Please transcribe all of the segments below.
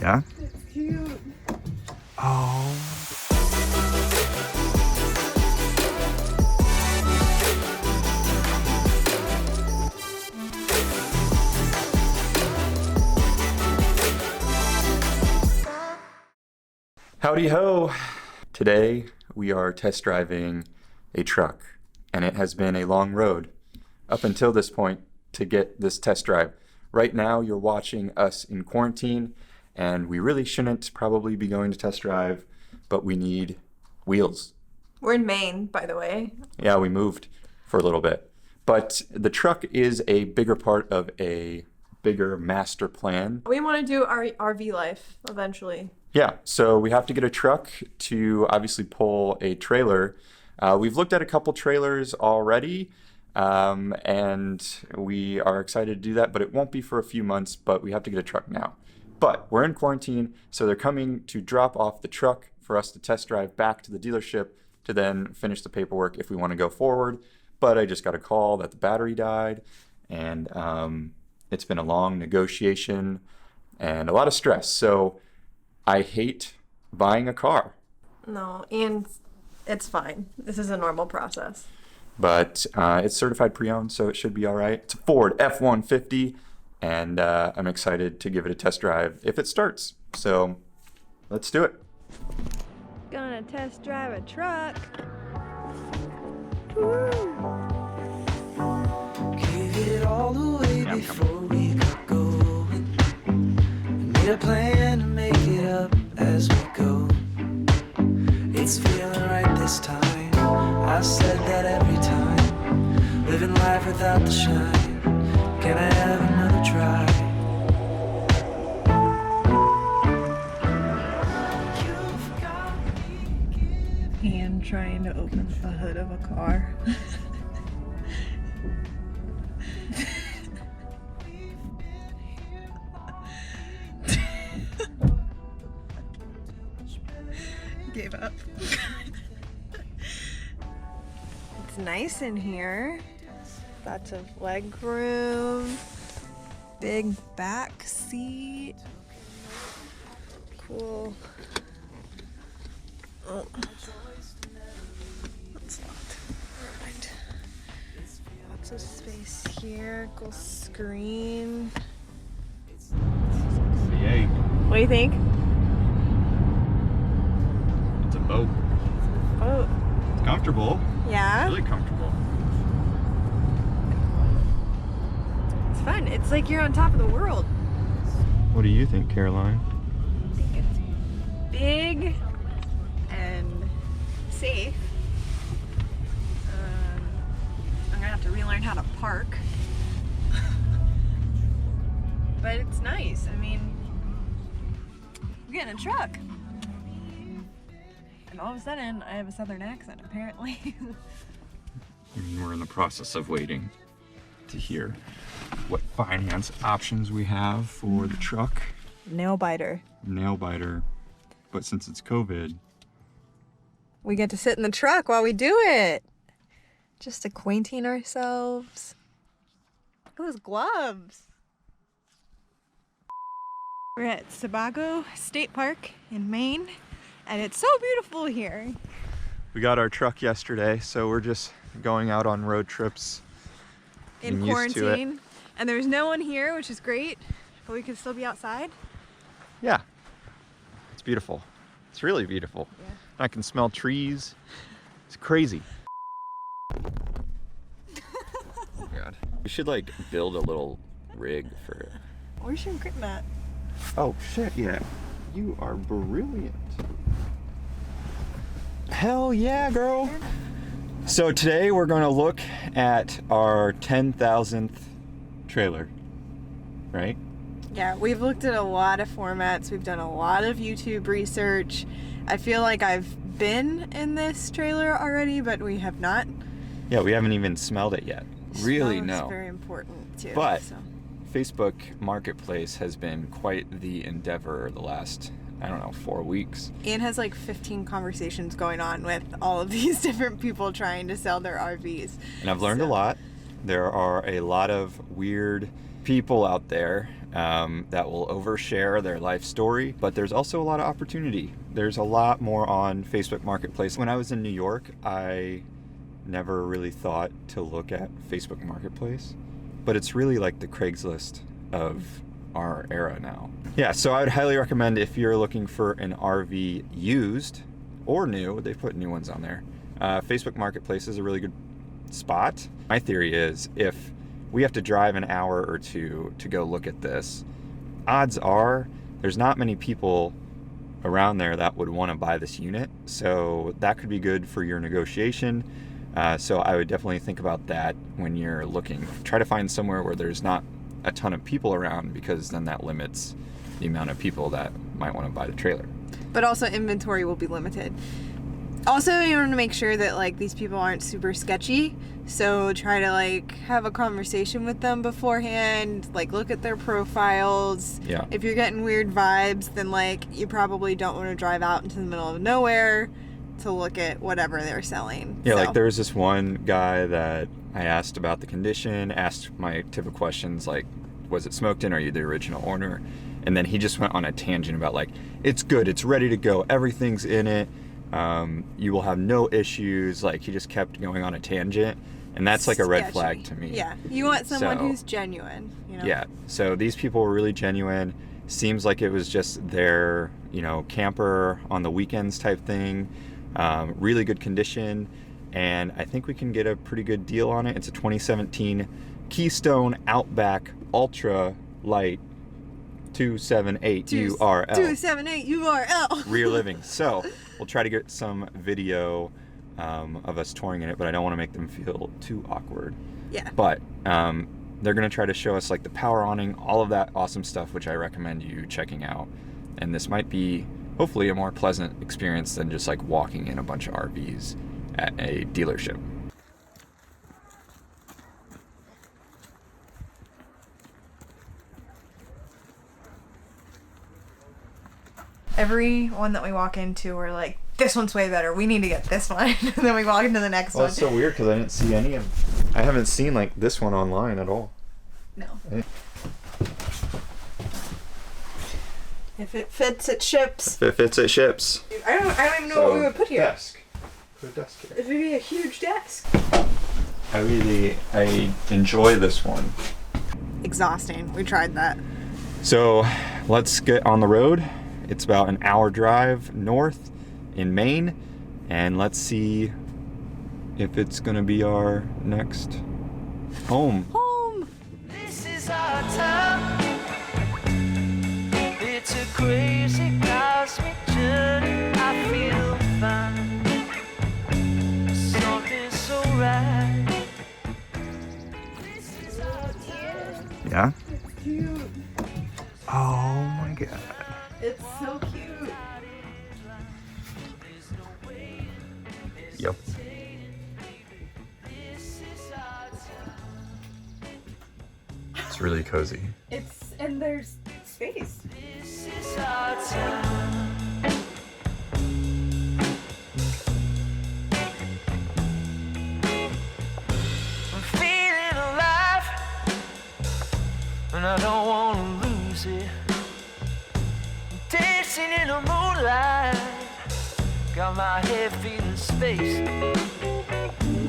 Yeah? It's cute. Oh. Howdy ho! Today we are test driving a truck, and it has been a long road up until this point to get this test drive. Right now you're watching us in quarantine, and we really shouldn't probably be going to test drive, but we need wheels. We're in Maine, by the way. Yeah, we moved for a little bit. But the truck is a bigger part of a bigger master plan. We want to do our RV life eventually. Yeah, so we have to get a truck to obviously pull a trailer. We've looked at a couple trailers already, and we are excited to do that, but it won't be for a few months, but we have to get a truck now. But we're in quarantine, so they're coming to drop off the truck for us to test drive back to the dealership to then finish the paperwork if we want to go forward. But I just got a call that the battery died, and it's been a long negotiation and a lot of stress. So I hate buying a car. No, and it's fine. This is a normal process. But it's certified pre-owned, so it should be all right. It's a Ford F150, and I'm excited to give it a test drive if it starts. So let's do it. Gonna test drive a truck. Woo. Give it all away before we got going. We made a plan to make it up as we go. It's feeling right this time. I said that every time. Living life without the shine. Can I have another try? And trying to open the hood of a car. Gave up. It's nice in here. Lots of leg room. Big back seat. Cool. Oh. That's locked. Perfect. Lots of space here. Cool screen. V8. What do you think? It's a boat. Oh. It's comfortable. Yeah? Really comfortable. It's fun. It's like you're on top of the world. What do you think, Caroline? I think it's big and safe. I'm gonna have to relearn how to park. But it's nice. I mean, we're getting a truck. And all of a sudden, I have a southern accent, apparently. We're in the process of waiting to hear what finance options we have for the truck. Nail biter. Nail biter. But since it's COVID, We get to sit in the truck while we do it. Just acquainting ourselves. Look at those gloves. We're at Sebago State Park in Maine, and it's so beautiful here. we got our truck yesterday, so we're just going out on road trips. In Getting used to it. quarantine. And there's no one here, which is great, but we can still be outside. Yeah, it's beautiful. It's really beautiful. Yeah. I can smell trees. It's crazy. Oh God. We should like build a little rig for it. Where's your grip mat? Oh shit, yeah. You are brilliant. Hell yeah, girl. So today we're going to look at our 10,000th trailer, right? Yeah, we've looked at a lot of formats. We've done a lot of YouTube research. I feel like I've been in this trailer already, but we have not. Yeah, we haven't even smelled it yet. Really, Smell is no. very important too. But so. Facebook Marketplace has been quite the endeavor the last, I don't know, 4 weeks. Ian has like 15 conversations going on with all of these different people trying to sell their RVs. And I've learned a lot. There are a lot of weird people out there that will overshare their life story, but there's also a lot of opportunity. There's a lot more on Facebook Marketplace. When I was in New York, I never really thought to look at Facebook Marketplace, but it's really like the Craigslist of our era now. Yeah, so I would highly recommend if you're looking for an RV used or new, they put new ones on there. Facebook Marketplace is a really good spot. My theory is if we have to drive an hour or two to go look at this, odds are there's not many people around there that would want to buy this unit, so that could be good for your negotiation. So I would definitely think about that when you're looking. Try to find somewhere where there's not a ton of people around, because then that limits the amount of people that might want to buy the trailer. But also inventory will be limited. Also, you want to make sure that like these people aren't super sketchy, so try to like have a conversation with them beforehand, like look at their profiles. Yeah. If you're getting weird vibes, then like you probably don't want to drive out into the middle of nowhere to look at whatever they're selling. Yeah, So- like there was this one guy that I asked about the condition, asked my typical questions like, was it smoked in? Are you the original owner? And then he just went on a tangent about like, it's good, it's ready to go, everything's in it. You will have no issues. Like he just kept going on a tangent, and that's like a red Sketchy. flag to me. Yeah, you want someone So- who's genuine, you know? Yeah, so these people were really genuine. Seems like it was just their, camper on the weekends type thing. Really good condition, and I think we can get a pretty good deal on it. It's a 2017 Keystone Outback Ultra Light 278 URL. 278 URL. Rear living. So we'll try to get some video of us touring in it, but I don't want to make them feel too awkward. Yeah. But they're going to try to show us like the power awning, all of that awesome stuff, which I recommend you checking out. And this might be hopefully a more pleasant experience than just like walking in a bunch of RVs at a dealership. Every one that we walk into, we're like, this one's way better. We need to get this one. And then we walk into the next one. It's so weird because I didn't see any of. I haven't seen like this one online at all. No. If it fits, it ships. If it fits, it ships. I don't even know what we would put here. Desk. Put a desk here. It would be a huge desk. I enjoy this one. Exhausting. We tried that. So let's get on the road. It's about an hour drive north in Maine, and let's see if it's gonna be our next home. Home. This is our time. It's a crazy cosmic journey. I feel fine. Something so right. Yeah? Cute. Oh my god. It's so cute. Yep. It's really cozy. And there's space. This is our time. I'm feeling alive, and I don't want to lose it. Dancing in the moonlight, got my head feeling space.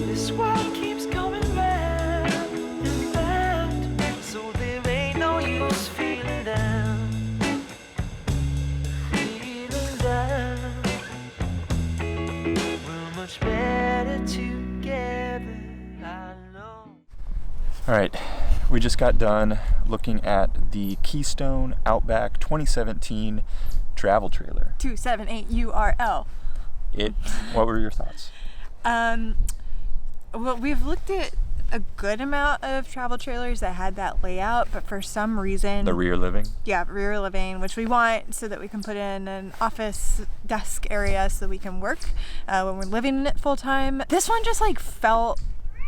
This world keeps going round and round, so there ain't no use feeling down. Feeling down. We're much better together, I know. All right, we just got done looking at the Keystone Outback 2017 travel trailer. 278 URL. What were your thoughts? Well, we've looked at a good amount of travel trailers that had that layout, but for some reason, The rear living? yeah, rear living, which we want so that we can put in an office desk area so that we can work when we're living in it full time. This one just like felt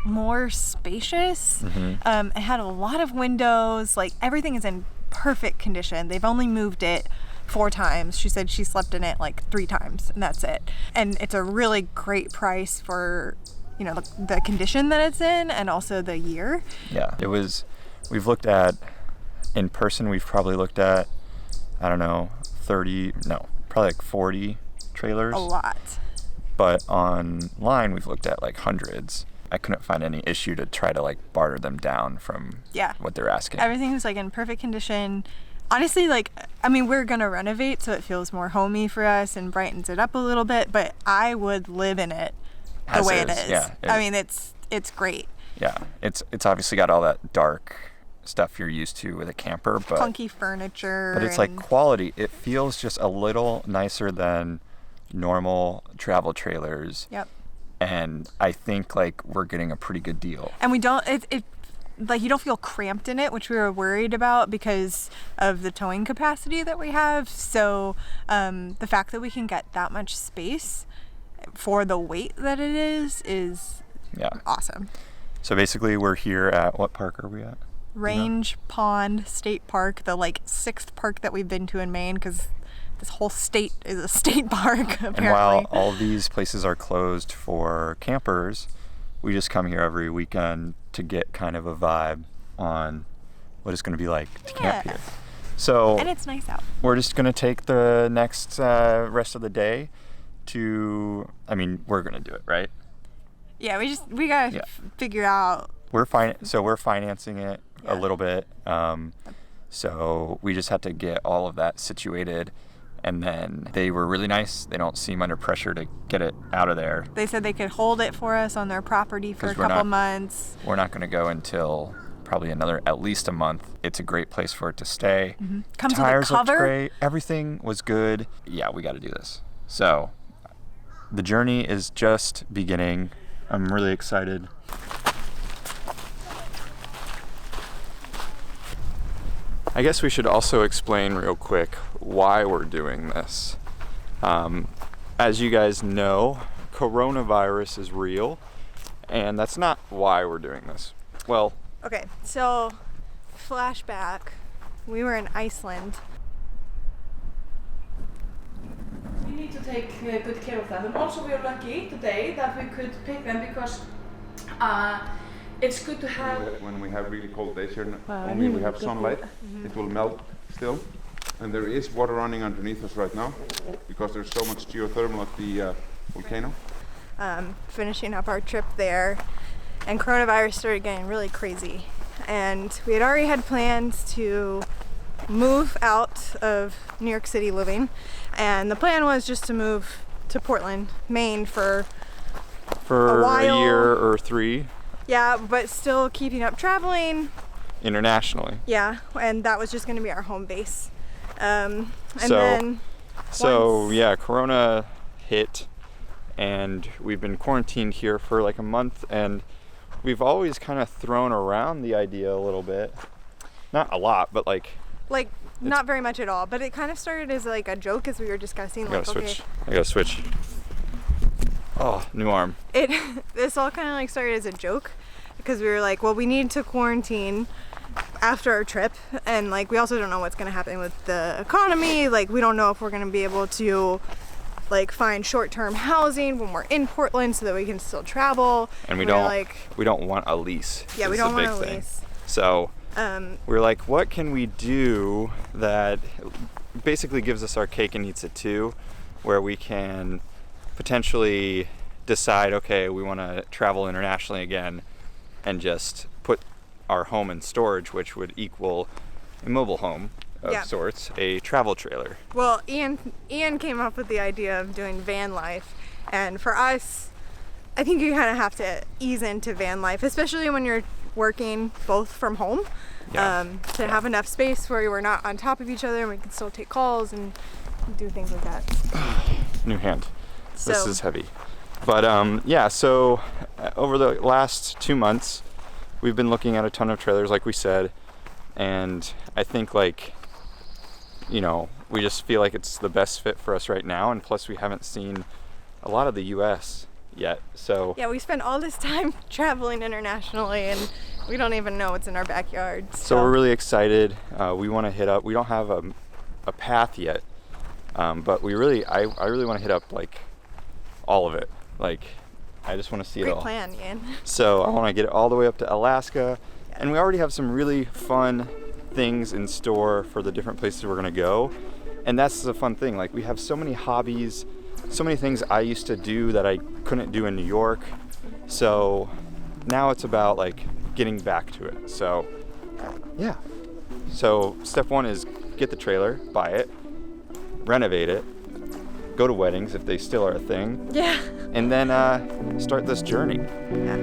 more spacious. It had a lot of windows. Like everything is in perfect condition. They've only moved it 4 times. She said she slept in it like 3 times, and that's it. And it's a really great price for the condition that it's in, and also the year. Yeah, we've looked at in person we've probably looked at, I don't know, probably like 40 trailers. A lot. But online we've looked at like hundreds. I couldn't find any issue to try to like barter them down from what they're asking. Everything was like in perfect condition. Honestly, like, I mean, we're gonna renovate so it feels more homey for us and brightens it up a little bit, but I would live in it the way it is. Yeah, I mean, it's great. Yeah, it's obviously got all that dark stuff you're used to with a camper, but clunky furniture. But it's like quality. It feels just a little nicer than normal travel trailers. Yep. And I think like we're getting a pretty good deal. And we don't like, you don't feel cramped in it, which we were worried about because of the towing capacity that we have. So the fact that we can get that much space for the weight that it is awesome. So basically we're here at, what park are we at? Range Pond State Park, the like 6th park that we've been to in Maine, because this whole state is a state park, apparently. And while all these places are closed for campers, we just come here every weekend to get kind of a vibe on what it's going to be like to camp here. So, and it's nice out. We're just going to take the next rest of the day we're going to do it, right? Yeah, we got to figure out. We're financing it a little bit. So we just had to get all of that situated. And then they were really nice. They don't seem under pressure to get it out of there. They said they could hold it for us on their property for a couple months. We're not going to go until probably at least a month. It's a great place for it to stay. Mm-hmm. Comes Tires with a cover. Looked great. Everything was good. Yeah, we got to do this. So the journey is just beginning. I'm really excited. I guess we should also explain real quick why we're doing this. As you guys know, coronavirus is real, and that's not why we're doing this. Well, okay, so flashback. We were in Iceland. We need to take good care of that, and also we are lucky today that we could pick them because it's good to have. When we have really cold days here, only we have sunlight, it will melt still. And there is water running underneath us right now because there's so much geothermal at the volcano. Finishing up our trip there, and coronavirus started getting really crazy. And we had already had plans to move out of New York City living, and the plan was just to move to Portland, Maine for a while. A year or 3. Yeah, but still keeping up traveling internationally. Yeah, and that was just going to be our home base. Corona hit, and we've been quarantined here for like a month, and we've always kind of thrown around the idea a little bit. Not a lot, but like not very much at all. But it kind of started as like a joke as we were discussing. I gotta switch. Oh, new arm. This all kind of like started as a joke because we were like, well, we need to quarantine after our trip, and like we also don't know what's going to happen with the economy. Like we don't know if we're going to be able to like find short-term housing when we're in Portland so that we can still travel. And we don't want a lease. Yeah, we don't want a lease. So we're like, what can we do that basically gives us our cake and eats it too, where we can potentially decide, okay, we want to travel internationally again and just put our home in storage, which would equal a mobile home of sorts, a travel trailer. Well, Ian came up with the idea of doing van life, and for us, I think you kind of have to ease into van life, especially when you're working both from home, to have enough space where we're not on top of each other and we can still take calls and do things like that. New hand. This is heavy. But so over the last 2 months, we've been looking at a ton of trailers, like we said, and I think we just feel like it's the best fit for us right now, and plus we haven't seen a lot of the US yet, so. Yeah, we spend all this time traveling internationally and we don't even know what's in our backyard. So we're really excited. We want to hit up, we don't have a path yet, but I really want to hit up like all of it. Like, I just want to see it all. Great plan, Ian. So I want to get it all the way up to Alaska, and we already have some really fun things in store for the different places we're gonna go. And that's the fun thing. Like, we have so many hobbies, so many things I used to do that I couldn't do in New York. So now it's about like getting back to it. So yeah. So step one is get the trailer, buy it, renovate it, go to weddings if they still are a thing. Yeah. And then start this journey. Yeah.